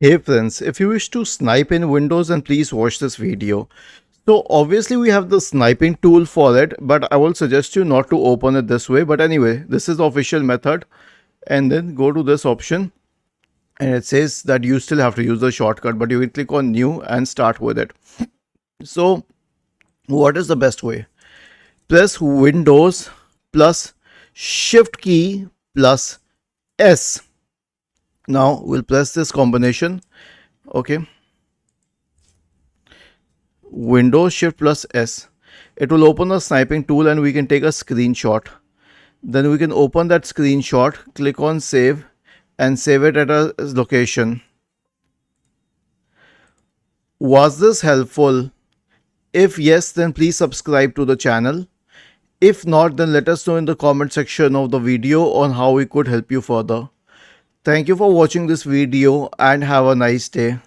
Hey friends, if you wish to snipe in Windows, then please watch this video. So obviously we have the sniping tool for it, but I will suggest you not to open it this way. But anyway, this is the official method. And then go to this option and it says that you still have to use the shortcut, but you can click on new and start with it. So what is the best way? Press Windows plus Shift key plus S. Now we'll press this combination. Okay. Windows Shift plus S. It will open the sniping tool and we can take a screenshot. Then we can open that screenshot, click on save and save it at a location. Was this helpful? If yes, then please subscribe to the channel. If not, then let us know in the comment section of the video on how we could help you further. Thank you for watching this video and have a nice day.